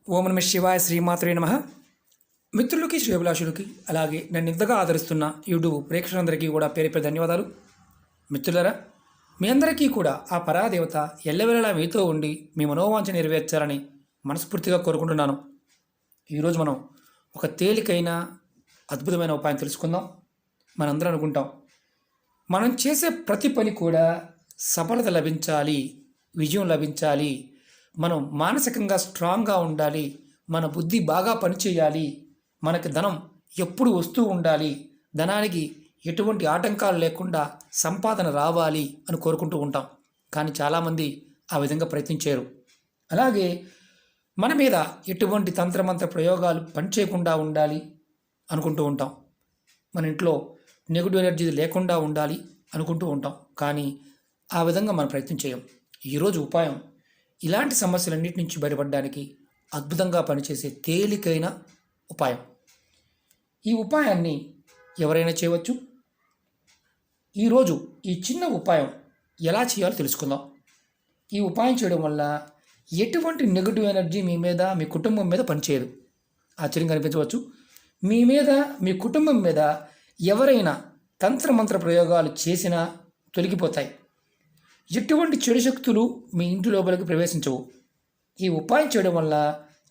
ఓం నమ శివాయ శ్రీమాత్రే నమః. మిత్రులకి శ్రేభిలాషులకి అలాగే నన్ను ఇంతగా ఆదరిస్తున్న యూట్యూబ్ ప్రేక్షకులందరికీ కూడా పేరు పేరు ధన్యవాదాలు. మిత్రులరా, మీ అందరికీ కూడా ఆ పరాదేవత ఎల్లవేళలా మీతో ఉండి మీ మనోవాంఛ నెరవేర్చాలని మనస్ఫూర్తిగా కోరుకుంటున్నాను. ఈరోజు మనం ఒక తేలికైన అద్భుతమైన ఉపాయం తెలుసుకుందాం. మనందరం అనుకుంటాం, మనం చేసే ప్రతి పని కూడా సఫలత లభించాలి, విజయం లభించాలి, మనం మానసికంగా స్ట్రాంగ్గా ఉండాలి, మన బుద్ధి బాగా పనిచేయాలి, మనకి ధనం ఎప్పుడు వస్తూ ఉండాలి, ధనానికి ఎటువంటి ఆటంకాలు లేకుండా సంపాదన రావాలి అని కోరుకుంటూ ఉంటాం. కానీ చాలామంది ఆ విధంగా ప్రయత్నించారు. అలాగే మన మీద ఎటువంటి తంత్రమంత్ర ప్రయోగాలు పనిచేయకుండా ఉండాలి అనుకుంటూ ఉంటాం. మన ఇంట్లో నెగిటివ్ ఎనర్జీ లేకుండా ఉండాలి అనుకుంటూ ఉంటాం. కానీ ఆ విధంగా మనం ప్రయత్నం చేయం. ఈరోజు ఉపాయం ఇలాంటి సమస్యలన్నిటి నుంచి బయటపడడానికి అద్భుతంగా పనిచేసే తేలికైన ఉపాయం. ఈ ఉపాయాన్ని ఎవరైనా చేయవచ్చు. ఈరోజు ఈ చిన్న ఉపాయం ఎలా చేయాలో తెలుసుకుందాం. ఈ ఉపాయం చేయడం వల్ల ఎటువంటి నెగిటివ్ ఎనర్జీ మీ మీద, మీ కుటుంబం మీద పనిచేయదు. ఆశ్చర్యంగా అనిపించవచ్చు. మీ మీద, మీ కుటుంబం మీద ఎవరైనా తంత్రమంత్ర ప్రయోగాలు చేసినా తొలగిపోతాయి. ఎటువంటి చెడు శక్తులు మీ ఇంటి లోపలికి ప్రవేశించవు. ఈ ఉపాయం చేయడం వల్ల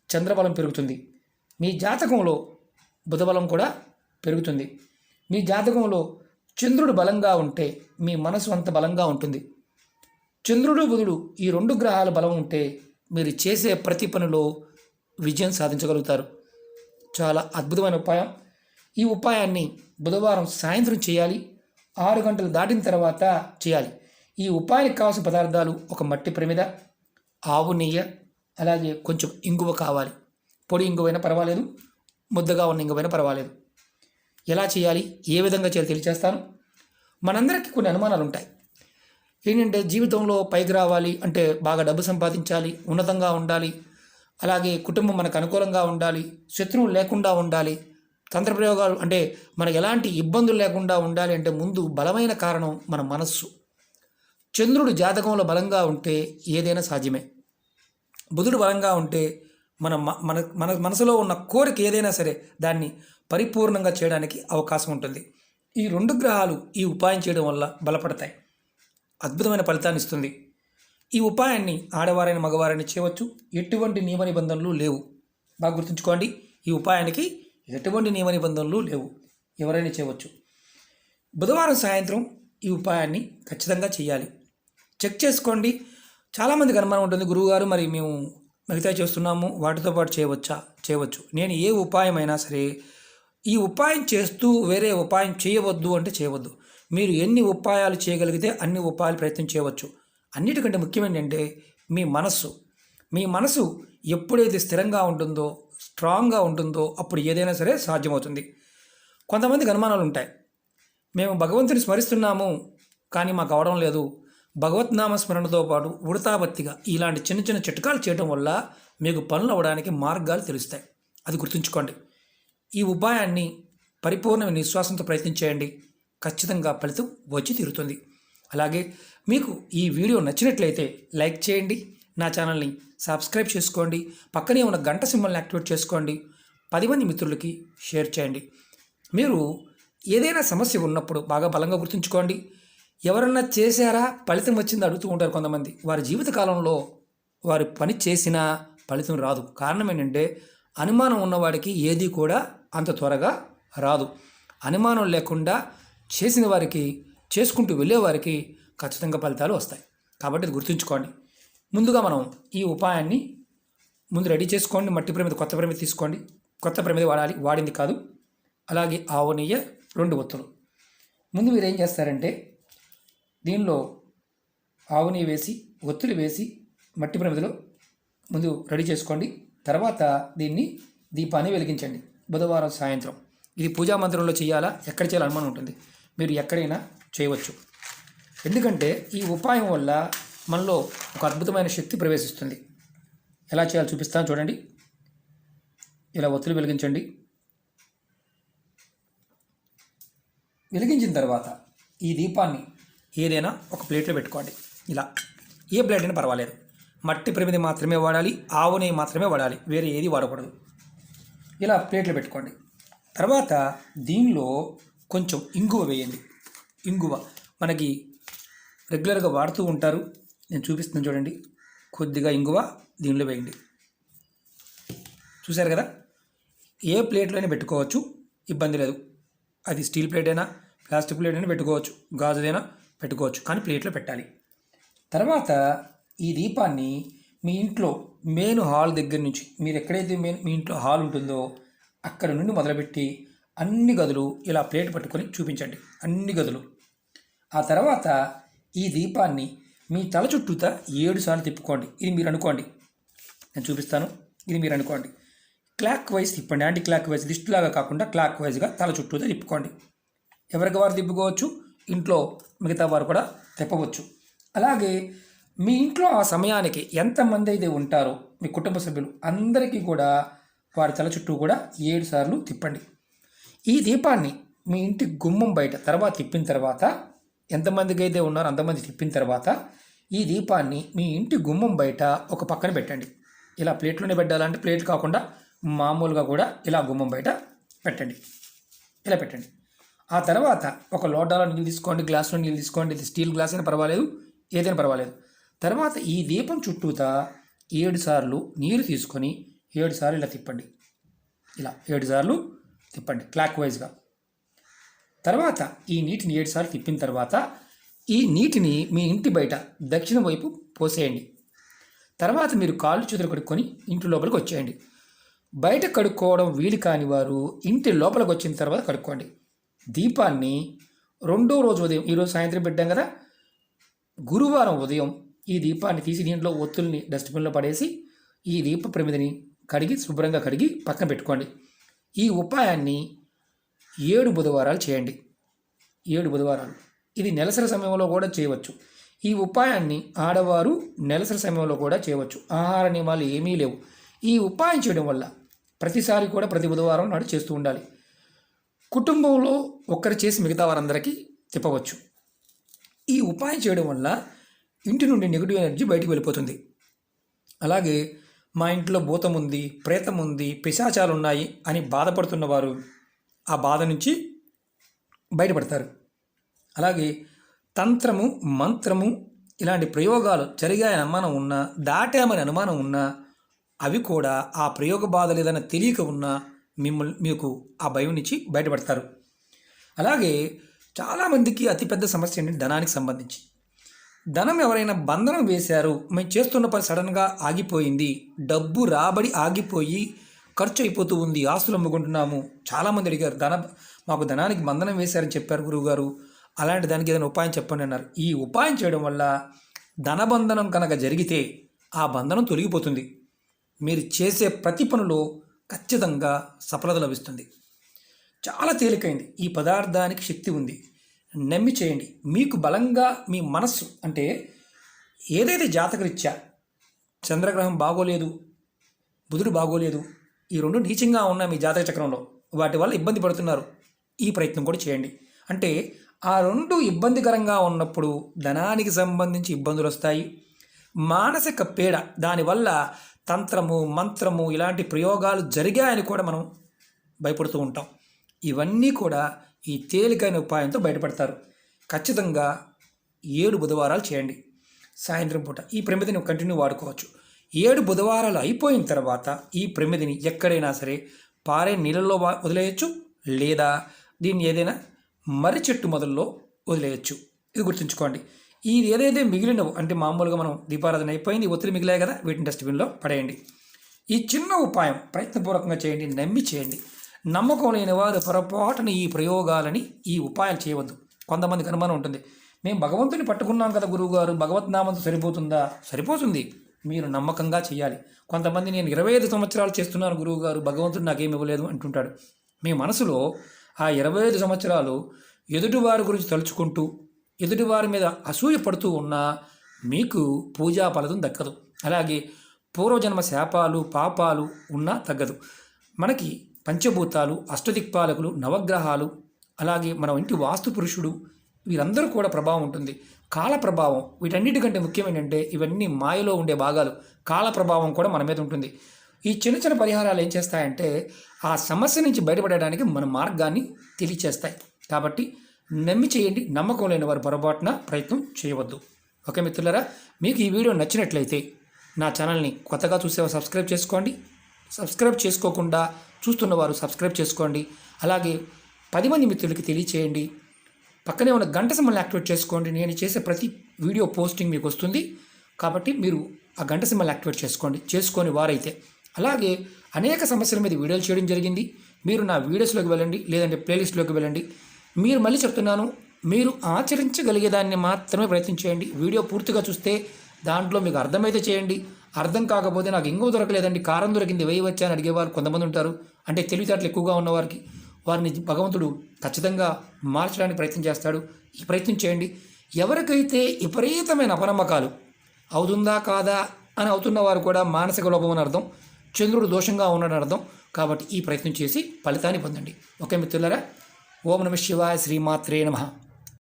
చంద్రబలం పెరుగుతుంది. మీ జాతకంలో బుధబలం కూడా పెరుగుతుంది. మీ జాతకంలో చంద్రుడు బలంగా ఉంటే మీ మనసు అంత బలంగా ఉంటుంది. చంద్రుడు బుధుడు ఈ రెండు గ్రహాల బలం ఉంటే మీరు చేసే ప్రతి పనిలో విజయం సాధించగలుగుతారు. చాలా అద్భుతమైన ఉపాయం. ఈ ఉపాయాన్ని బుధవారం సాయంత్రం చేయాలి. 6 గంటలు దాటిన తర్వాత చేయాలి. ఈ ఉపాయానికి కావాల్సిన పదార్థాలు: ఒక మట్టి ప్రమిద, ఆవు నెయ్యి, అలాగే కొంచెం ఇంగువ కావాలి. పొడి ఇంగువైనా పర్వాలేదు, ముద్దగా ఉన్న ఇంగువైనా పర్వాలేదు. ఎలా చేయాలి, ఏ విధంగా చేయాలి తెలియచేస్తాను. మనందరికీ కొన్ని అనుమానాలు ఉంటాయి. ఏంటంటే, జీవితంలో పైకి రావాలి అంటే బాగా డబ్బు సంపాదించాలి, ఉన్నతంగా ఉండాలి, అలాగే కుటుంబం మనకు అనుకూలంగా ఉండాలి, శత్రువులు లేకుండా ఉండాలి, తంత్రప్రయోగాలు అంటే మనకు ఎలాంటి ఇబ్బందులు లేకుండా ఉండాలి అంటే ముందు బలమైన కారణం మన మనస్సు. చంద్రుడు జాతకంలో బలంగా ఉంటే ఏదైనా సాధ్యమే. బుధుడు బలంగా ఉంటే మన మన మన మనసులో ఉన్న కోరిక ఏదైనా సరే దాన్ని పరిపూర్ణంగా చేయడానికి అవకాశం ఉంటుంది. ఈ రెండు గ్రహాలు ఈ ఉపాయం చేయడం వల్ల బలపడతాయి. అద్భుతమైన ఫలితాన్ని ఇస్తుంది. ఈ ఉపాయాన్ని ఆడవారైన మగవారైనా చేయవచ్చు. ఎటువంటి నియమ నిబంధనలు లేవు. బాగా గుర్తుంచుకోండి, ఈ ఉపాయానికి ఎటువంటి నియమ నిబంధనలు లేవు. ఎవరైనా చేయవచ్చు. బుధవారం సాయంత్రం ఈ ఉపాయాన్ని ఖచ్చితంగా చేయాలి. చెక్ చేసుకోండి. చాలామందికి అనుమానం ఉంటుంది, గురువుగారు మరి మేము మిగతా చేస్తున్నాము, వాటితో పాటు చేయవచ్చు. నేను ఏ ఉపాయం అయినా సరే ఈ ఉపాయం చేస్తూ వేరే ఉపాయం చేయవద్దు అంటే చేయవద్దు. మీరు ఎన్ని ఉపాయాలు చేయగలిగితే అన్ని ఉపాయాలు ప్రయత్నం చేయవచ్చు. అన్నిటికంటే ముఖ్యం ఏంటంటే మీ మనసు ఎప్పుడైతే స్థిరంగా ఉంటుందో, స్ట్రాంగ్గా ఉంటుందో అప్పుడు ఏదైనా సరే సాధ్యమవుతుంది. కొంతమందికి అనుమానాలు ఉంటాయి. మేము భగవంతుని స్మరిస్తున్నాము కానీ మాకు అవడం లేదు. భగవద్నామ స్మరణతో పాటు ఉడతాబత్తిగా ఇలాంటి చిన్న చిన్న చిట్కాలు చేయడం వల్ల మీకు పనులు అవ్వడానికి మార్గాలు తెలుస్తాయి. అది గుర్తుంచుకోండి. ఈ ఉపాయాన్ని పరిపూర్ణమైన విశ్వాసంతో ప్రయత్నించేయండి. ఖచ్చితంగా ఫలితం వచ్చి తీరుతుంది. అలాగే మీకు ఈ వీడియో నచ్చినట్లయితే లైక్ చేయండి, నా ఛానల్ని సబ్స్క్రైబ్ చేసుకోండి, పక్కనే ఉన్న గంట సింబల్ని యాక్టివేట్ చేసుకోండి, 10 మంది మిత్రులకి షేర్ చేయండి. మీరు ఏదైనా సమస్య ఉన్నప్పుడు బాగా బలంగా గుర్తుంచుకోండి. ఎవరన్నా చేశారా ఫలితం వచ్చింది అడుగుతూ ఉంటారు కొంతమంది. వారి జీవితకాలంలో వారి పని చేసినా ఫలితం రాదు. కారణం ఏంటంటే, అనుమానం ఉన్నవాడికి ఏది కూడా అంత త్వరగా రాదు. అనుమానం లేకుండా చేసిన వారికి, చేసుకుంటూ వెళ్ళేవారికి ఖచ్చితంగా ఫలితాలు వస్తాయి. కాబట్టి అది గుర్తుంచుకోండి. ముందుగా మనం ఈ ఉపాయాన్ని ముందు రెడీ చేసుకోండి. మట్టి ప్రమిద, కొత్త ప్రమిద తీసుకోండి. కొత్త ప్రమిద వాడాలి, వాడింది కాదు. అలాగే ఆవు నెయ్యి, 2 ఒత్తులు. ముందు మీరు ఏం చేస్తారంటే, దీనిలో ఆవు నెయ్యి వేసి, ఒత్తులు వేసి మట్టి ప్రమిదలో ముందు రెడీ చేసుకోండి. తర్వాత దీపాన్ని వెలిగించండి. బుధవారం సాయంత్రం. ఇది పూజా మందిరంలో చేయాలా, ఎక్కడ చేయాలి అనుమానం ఉంటుంది. మీరు ఎక్కడైనా చేయవచ్చు. ఎందుకంటే ఈ ఉపాయం వల్ల మనలో ఒక అద్భుతమైన శక్తి ప్రవేశిస్తుంది. ఎలా చేయాలో చూపిస్తాను చూడండి. ఇలా ఒత్తులు వెలిగించండి. వెలిగించిన తర్వాత ఈ దీపాన్ని ఏదైనా ఒక ప్లేట్లో పెట్టుకోండి. ఇలా ఏ ప్లేట్ అయినా పర్వాలేదు. మట్టి ప్రమిది మాత్రమే వాడాలి, ఆవు నెయ్యి మాత్రమే వాడాలి, వేరే ఏది వాడకూడదు. ఇలా ప్లేట్లు పెట్టుకోండి. తర్వాత దీనిలో కొంచెం ఇంగువ వేయండి. ఇంగువ మనకి రెగ్యులర్గా వాడుతూ ఉంటారు, నేను చూపిస్తున్నాను చూడండి. కొద్దిగా ఇంగువ దీనిలో వేయండి. చూశారు కదా, ఏ ప్లేట్లో అయినా పెట్టుకోవచ్చు, ఇబ్బంది లేదు. అది స్టీల్ ప్లేట్ అయినా ప్లాస్టిక్ ప్లేట్ అయినా పెట్టుకోవచ్చు, గాజుదైనా పెట్టుకోవచ్చు, కానీ ప్లేట్లో పెట్టాలి. తర్వాత ఈ దీపాన్ని మీ ఇంట్లో మెయిన్ హాల్ దగ్గర నుంచి, మీరు ఎక్కడైతే మీ ఇంట్లో హాల్ ఉంటుందో అక్కడ నుండి మొదలుపెట్టి అన్ని గదులు ఇలా ప్లేట్ పట్టుకొని చూపించండి, అన్ని గదులు. ఆ తర్వాత ఈ దీపాన్ని మీ తల చుట్టూతా 7 సార్లు తిప్పుకోండి. ఇది మీరు అనుకోండి, నేను చూపిస్తాను. ఇది మీరు అనుకోండి. క్లాక్ వైజ్ తిప్పండి, యాంటీ క్లాక్ వైజ్, దిష్టిలాగా కాకుండా క్లాక్ వైజ్గా తల చుట్టూతా తిప్పుకోండి. ఎవరికి వారు తిప్పుకోవచ్చు, ఇంట్లో మిగతా వారు కూడా తిప్పవచ్చు. అలాగే మీ ఇంట్లో ఆ సమయానికి ఎంతమంది అయితే ఉంటారో మీ కుటుంబ సభ్యులు అందరికీ కూడా వారి తల చుట్టూ కూడా 7 సార్లు తిప్పండి. ఈ దీపాన్ని మీ ఇంటి గుమ్మం బయట తర్వాత తిప్పిన తర్వాత, ఎంతమందికి అయితే ఉన్నారో అంతమంది తిప్పిన తర్వాత ఈ దీపాన్ని మీ ఇంటి గుమ్మం బయట ఒక పక్కన పెట్టండి. ఇలా ప్లేట్లోనే పెట్టాలంటే ప్లేట్ కాకుండా మామూలుగా కూడా ఇలా గుమ్మం బయట పెట్టండి. ఇలా పెట్టండి. ఆ తర్వాత ఒక లోటాలో నీళ్ళు తీసుకోండి, గ్లాసులో నీళ్ళు తీసుకోండి. ఇది స్టీల్ గ్లాస్ అయినా పర్వాలేదు, ఏదైనా పర్వాలేదు. తర్వాత ఈ దీపం చుట్టూతా 7 సార్లు నీరు తీసుకొని 7 సార్లు ఇలా తిప్పండి. ఇలా 7 సార్లు తిప్పండి క్లాక్ వైజ్గా. తర్వాత ఈ నీటిని 7 సార్లు తిప్పిన తర్వాత ఈ నీటిని మీ ఇంటి బయట దక్షిణ వైపు పోసేయండి. తర్వాత మీరు కాళ్ళు చేతులు కడుక్కొని ఇంటి లోపలికి వచ్చేయండి. బయట కడుక్కోవడం వీలు కాని వారు ఇంటి లోపలికి వచ్చిన తర్వాత కడుక్కోండి. దీపాన్ని 2వ రోజు ఉదయం, ఈరోజు సాయంత్రం పెట్టాం కదా, గురువారం ఉదయం ఈ దీపాన్ని తీసి దీంట్లో ఒత్తుల్ని డస్ట్బిన్లో పడేసి ఈ దీప ప్రమిదిని కడిగి శుభ్రంగా కడిగి పక్కన పెట్టుకోండి. ఈ ఉపాయాన్ని 7 బుధవారాలు చేయండి. 7 బుధవారాలు. ఇది నెలసరి సమయంలో కూడా చేయవచ్చు. ఈ ఉపాయాన్ని ఆడవారు నెలసరి సమయంలో కూడా చేయవచ్చు. ఆహార నియమాలు ఏమీ లేవు. ఈ ఉపాయం చేయడం వల్ల ప్రతిసారి కూడా ప్రతి బుధవారం నాడు చేస్తూ ఉండాలి. కుటుంబంలో ఒక్కరు చేసి మిగతా వారందరికీ తిప్పవచ్చు. ఈ ఉపాయం చేయడం వల్ల ఇంటి నుండి నెగిటివ్ ఎనర్జీ బయటికి వెళ్ళిపోతుంది. అలాగే మా ఇంట్లో భూతం ఉంది, ప్రేతం ఉంది, పిశాచాలు ఉన్నాయి అని బాధపడుతున్న వారు ఆ బాధ నుంచి బయటపడతారు. అలాగే తంత్రము, మంత్రము ఇలాంటి ప్రయోగాలు జరిగాయని అనుమానం ఉన్నా, దాటామని అనుమానం ఉన్నా, అవి కూడా ఆ ప్రయోగ బాధ లేదని తెలియక ఉన్నా మీకు ఆ భయం నుంచి బయటపడతారు. అలాగే చాలామందికి అతిపెద్ద సమస్య ఏంటంటే ధనానికి సంబంధించి. ధనం ఎవరైనా బంధనం వేశారు, మేము చేస్తున్న పని సడన్గా ఆగిపోయింది, డబ్బు రాబడి ఆగిపోయి ఖర్చు అయిపోతూ ఉంది, ఆస్తులు అమ్ముకుంటున్నాము. చాలామంది అడిగారు, మాకు ధనానికి బంధనం వేశారని చెప్పారు గురువుగారు, అలాంటి దానికి ఏదైనా ఉపాయం చెప్పండి అన్నారు. ఈ ఉపాయం చేయడం వల్ల ధనబంధనం కనుక జరిగితే ఆ బంధనం తొలగిపోతుంది. మీరు చేసే ప్రతి పనిలో ఖచ్చితంగా సఫలత లభిస్తుంది. చాలా తేలికైంది. ఈ పదార్థానికి శక్తి ఉంది, నమ్మి చేయండి. మీకు బలంగా మీ మనస్సు అంటే ఏదైతే జాతకరీత్యా చంద్రగ్రహం బాగోలేదు, బుధుడు బాగోలేదు, ఈ 2 నీచంగా ఉన్న మీ జాతక చక్రంలో వాటి వల్ల ఇబ్బంది పడుతున్నారు, ఈ ప్రయత్నం కూడా చేయండి. అంటే ఆ 2 ఇబ్బందికరంగా ఉన్నప్పుడు ధనానికి సంబంధించి ఇబ్బందులు వస్తాయి. మానసిక పీడ, దానివల్ల తంత్రము, మంత్రము ఇలాంటి ప్రయోగాలు జరిగాయని కూడా మనం భయపడుతూ ఉంటాం. ఇవన్నీ కూడా ఈ తేలికైన ఉపాయంతో బయటపడతారు. ఖచ్చితంగా 7 బుధవారాలు చేయండి. సాయంత్రం పూట ఈ ప్రమిదిని కంటిన్యూ వాడుకోవచ్చు. 7 బుధవారాలు అయిపోయిన తర్వాత ఈ ప్రమిదిని ఎక్కడైనా సరే పారే నీళ్ళల్లో వదిలేయచ్చు, లేదా దీన్ని ఏదైనా మర్రి చెట్టు మొదల్లో వదిలేయచ్చు. ఇది గుర్తుంచుకోండి. ఇది ఏదైతే మిగిలినవు అంటే మామూలుగా మనం దీపారాధన అయిపోయింది, ఒత్తిడి మిగిలాయి కదా, వీటిని డస్ట్బిన్లో పడేయండి. ఈ చిన్న ఉపాయం ప్రయత్నపూర్వకంగా చేయండి, నమ్మి చేయండి. నమ్మకం లేని వారు పొరపాటున ఈ ప్రయోగాలని, ఈ ఉపాయాలు చేయవద్దు. కొంతమందికి అనుమానం ఉంటుంది, మేము భగవంతుని పట్టుకున్నాం కదా గురువుగారు, భగవద్నామంతో సరిపోతుందా? సరిపోతుంది, మీరు నమ్మకంగా చేయాలి. కొంతమంది నేను 25 సంవత్సరాలు చేస్తున్నాను గురువుగారు, భగవంతుడు నాకేమి ఇవ్వలేదు అంటుంటాడు. మీ మనసులో ఆ 25 సంవత్సరాలు ఎదుటివారి గురించి తలుచుకుంటూ ఎదుటివారి మీద అసూయ పడుతూ ఉన్నా మీకు పూజా ఫలితం దక్కదు. అలాగే పూర్వజన్మ శాపాలు, పాపాలు ఉన్నా తగ్గదు. మనకి పంచభూతాలు, అష్టదిక్పాలకులు, నవగ్రహాలు, అలాగే మన ఇంటి వాస్తు పురుషుడు వీరందరూ కూడా ప్రభావం ఉంటుంది. కాల ప్రభావం, వీటన్నిటికంటే ముఖ్యం ఏంటంటే ఇవన్నీ మాయలో ఉండే భాగాలు. కాల ప్రభావం కూడా మన మీద ఉంటుంది. ఈ చిన్న చిన్న పరిహారాలు ఏం చేస్తాయంటే ఆ సమస్య నుంచి బయటపడడానికి మన మార్గాన్ని తెలియచేస్తాయి. కాబట్టి నమ్మి చేయండి, నమ్మకం లేని వారు పొరపాటున ప్రయత్నం చేయవద్దు. ఓకే మిత్రులారా, మీకు ఈ వీడియో నచ్చినట్లయితే నా ఛానల్ని కొత్తగా చూసేవారు సబ్స్క్రైబ్ చేసుకోండి. సబ్స్క్రైబ్ చేసుకోకుండా చూస్తున్నవారు సబ్స్క్రైబ్ చేసుకోండి. అలాగే 10 మంది మిత్రులకి తెలియచేయండి. పక్కనే ఉన్న గంట సింబల్ని యాక్టివేట్ చేసుకోండి. నేను చేసే ప్రతి వీడియో పోస్టింగ్ మీకు వస్తుంది. కాబట్టి మీరు ఆ గంట సింబల్ యాక్టివేట్ చేసుకొని వారైతే. అలాగే అనేక సమస్యల మీద వీడియోలు చేయడం జరిగింది. మీరు నా వీడియోస్లోకి వెళ్ళండి, లేదంటే ప్లేలిస్ట్లోకి వెళ్ళండి. మీరు మళ్ళీ చెప్తున్నాను, మీరు ఆచరించగలిగేదాన్ని మాత్రమే ప్రయత్నం చేయండి. వీడియో పూర్తిగా చూస్తే దాంట్లో మీకు అర్థమైతే చేయండి. అర్థం కాకపోతే నాకు ఇంకో దొరకలేదండి, కారం దొరికింది వేయవచ్చా అని అడిగేవారు కొంతమంది ఉంటారు. అంటే తెలివితేటలు ఎక్కువగా ఉన్నవారికి వారిని భగవంతుడు ఖచ్చితంగా మార్చడానికి ప్రయత్నం చేస్తాడు. ఈ ప్రయత్నం చేయండి. ఎవరికైతే విపరీతమైన అపనమ్మకాలు అవుతుందా కాదా అని అవుతున్న వారు కూడా మానసిక లోపం అని అర్థం, చంద్రుడు దోషంగా ఉన్నాడని అర్థం. కాబట్టి ఈ ప్రయత్నం చేసి ఫలితాన్ని పొందండి. ఓకే మిత్రులారా, ఓం నమః శివాయ, శ్రీమాత్రే నమః.